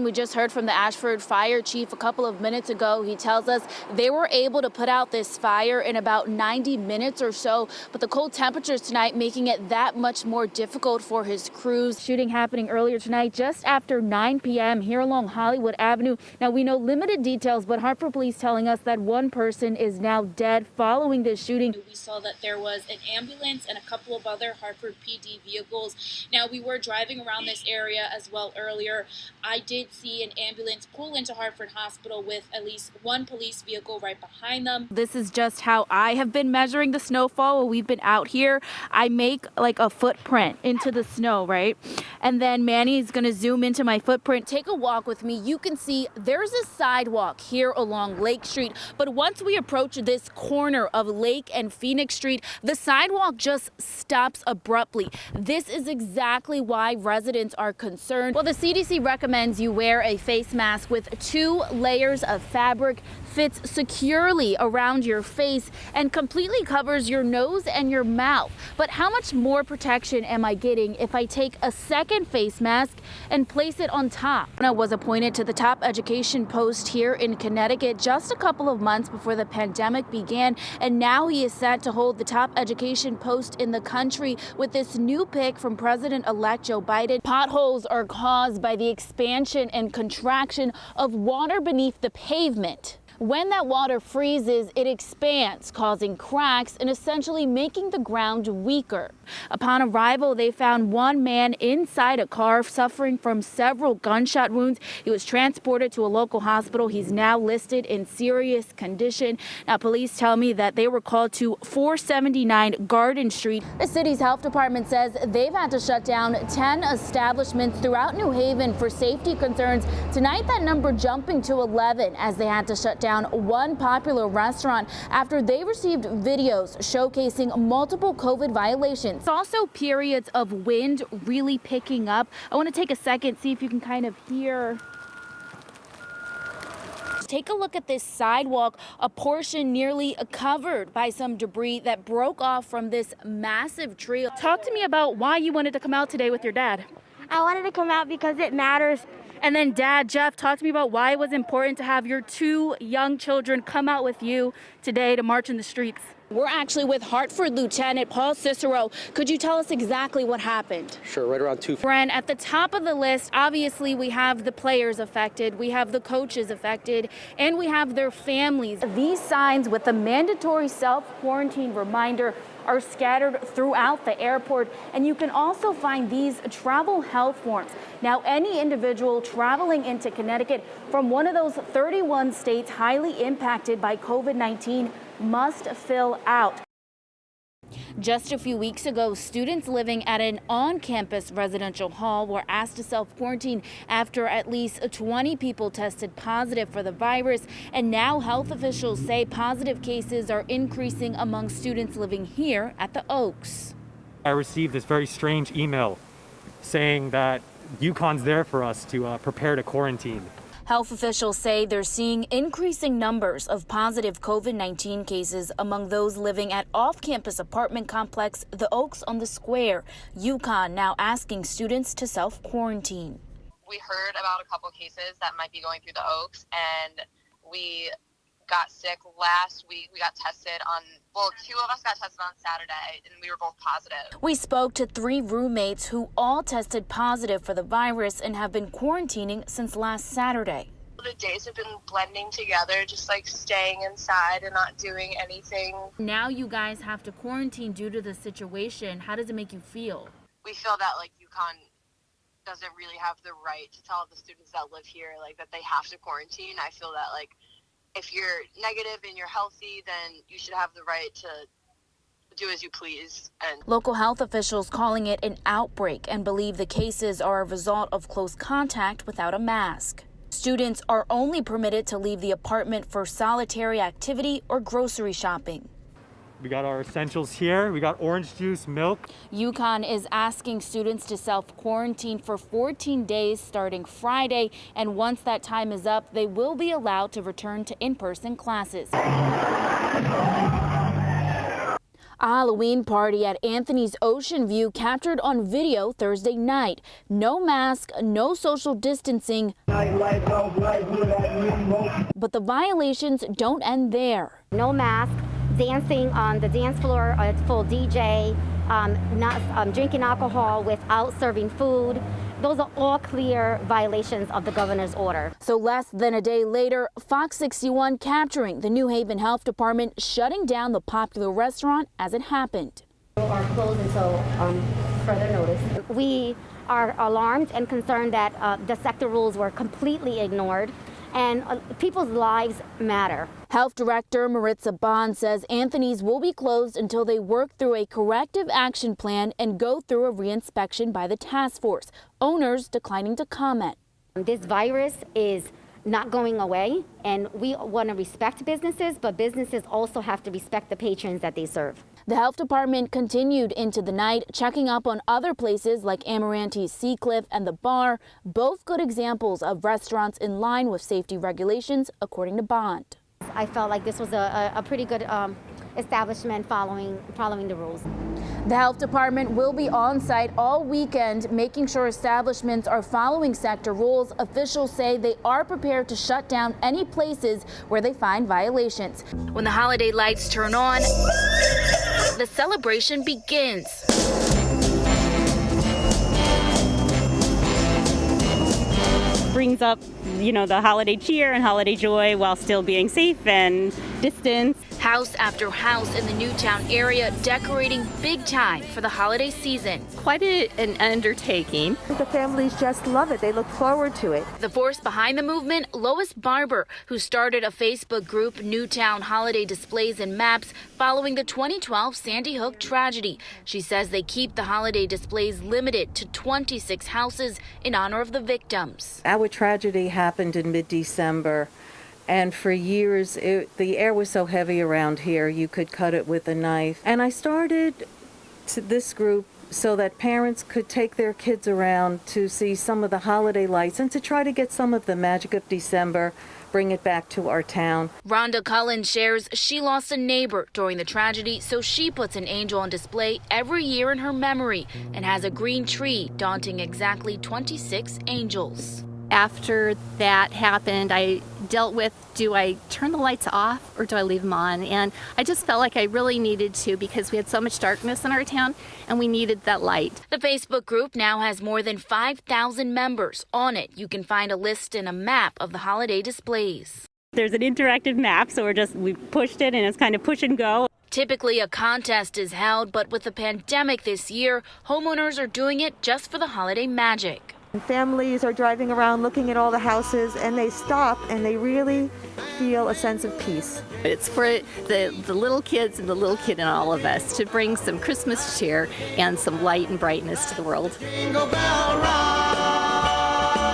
We just heard from the Ashford fire chief a couple of minutes ago. He tells us they were able to put out this fire in about 90 minutes or so, but the cold temperatures tonight making it that much more difficult for his crews. Shooting happening earlier tonight just after 9 p.m. here along Hollywood Avenue. Now, we know limited details, but Hartford police telling us that one person is now dead following this shooting. We saw that there was an ambulance and a couple of other Hartford PD vehicles. Now, we were driving around this area as well earlier. I did see an ambulance pull into Hartford Hospital with at least one police vehicle right behind them. This is just how I have been measuring the snowfall while we've been out here. I make like a footprint into the snow, right? And then Manny is going to zoom into my footprint. Take a walk with me. You can see there's a sidewalk here along Lake Street, but once we approach this corner of Lake and Phoenix Street, the sidewalk just stops abruptly. This is exactly why residents are concerned. Well, the CDC recommends you wear a face mask with 2 layers of fabric, fits securely around your face, and completely covers your nose and your mouth. But how much more protection am I getting if I take a second face mask and place it on top? I was appointed to the top education post here in Connecticut just a couple of months before the pandemic began, and now he is set to hold the top education post in the country with this new pick from President-elect Joe Biden. Potholes are caused by the expansion and contraction of water beneath the pavement. When that water freezes, it expands, causing cracks and essentially making the ground weaker. Upon arrival, they found one man inside a car suffering from several gunshot wounds. He was transported to a local hospital. He's now listed in serious condition. Now, police tell me that they were called to 479 Garden Street. The city's health department says they've had to shut down 10 establishments throughout New Haven for safety concerns. Tonight, that number jumping to 11 as they had to shut down one popular restaurant after they received videos showcasing multiple COVID violations. Also, periods of wind really picking up. I want to take a second, see if you can kind of hear. Take a look at this sidewalk, a portion nearly covered by some debris that broke off from this massive tree. Talk to me about why you wanted to come out today with your dad. I wanted to come out because it matters. And then Dad, Jeff, talk to me about why it was important to have your 2 young children come out with you today to march in the streets. We're actually with Hartford Lieutenant Paul Cicero. Could you tell us exactly what happened? Sure, right around 2. Bren, at the top of the list, obviously we have the players affected, we have the coaches affected, and we have their families. These signs with the mandatory self-quarantine reminder are scattered throughout the airport, and you can also find these travel health forms. Now, any individual traveling into Connecticut from one of those 31 states highly impacted by COVID-19 must fill out. Just a few weeks ago, students living at an on-campus residential hall were asked to self-quarantine after at least 20 people tested positive for the virus. And now health officials say positive cases are increasing among students living here at the Oaks. I received this very strange email saying that UConn's there for us to prepare to quarantine. Health officials say they're seeing increasing numbers of positive COVID-19 cases among those living at off-campus apartment complex The Oaks on the Square. UConn now asking students to self-quarantine. We heard about a couple cases that might be going through The Oaks, and we got sick last week. We got tested on, 2 of us got tested on Saturday, and we were both positive. We spoke to 3 roommates who all tested positive for the virus and have been quarantining since last Saturday. The days have been blending together, just like staying inside and not doing anything. Now you guys have to quarantine due to the situation. How does it make you feel? We feel that like UConn doesn't really have the right to tell the students that live here like that they have to quarantine. I feel that like if you're negative and you're healthy, then you should have the right to do as you please. And local health officials calling it an outbreak and believe the cases are a result of close contact without a mask. Students are only permitted to leave the apartment for solitary activity or grocery shopping. We got our essentials here. We got orange juice, milk. UConn is asking students to self-quarantine for 14 days starting Friday, and once that time is up, they will be allowed to return to in-person classes. A Halloween party at Anthony's Ocean View captured on video Thursday night. No mask, no social distancing, but the violations don't end there. No mask, dancing on the dance floor, full DJ, not drinking alcohol without serving food. Those are all clear violations of the governor's order. So less than a day later, Fox 61 capturing the New Haven Health Department shutting down the popular restaurant as it happened. Are closed until further notice. We are alarmed and concerned that the sector rules were completely ignored, and people's lives matter. Health Director Maritza Bond says Anthony's will be closed until they work through a corrective action plan and go through a reinspection by the task force. Owners declining to comment. This virus is not going away, and we want to respect businesses, but businesses also have to respect the patrons that they serve. The health department continued into the night, checking up on other places like Amarante's Seacliff and the Bar, both good examples of restaurants in line with safety regulations, according to Bond. I felt like this was a pretty good establishment following the rules. The health department will be on site all weekend, making sure establishments are following sector rules. Officials say they are prepared to shut down any places where they find violations. When the holiday lights turn on, the celebration begins. Brings up, the holiday cheer and holiday joy while still being safe and distance. House after house in the Newtown area decorating big time for the holiday season. Quite an undertaking. The families just love it. They look forward to it. The force behind the movement, Lois Barber, who started a Facebook group, Newtown Holiday Displays and Maps, following the 2012 Sandy Hook tragedy. She says they keep the holiday displays limited to 26 houses in honor of the victims. Our tragedy happened in mid-December. And for years, the air was so heavy around here, you could cut it with a knife. And I started this group so that parents could take their kids around to see some of the holiday lights and to try to get some of the magic of December, bring it back to our town. Rhonda Cullen shares she lost a neighbor during the tragedy, so she puts an angel on display every year in her memory and has a green tree daunting exactly 26 angels. After that happened, I dealt with, do I turn the lights off or do I leave them on? And I just felt like I really needed to, because we had so much darkness in our town and we needed that light. The Facebook group now has more than 5,000 members. On it, you can find a list and a map of the holiday displays. There's an interactive map, so we pushed it and it's kind of push and go. Typically, a contest is held, but with the pandemic this year, homeowners are doing it just for the holiday magic. Families are driving around looking at all the houses, and they stop and they really feel a sense of peace. It's for the little kids and the little kid in all of us to bring some Christmas cheer and some light and brightness to the world. Jingle bell rock.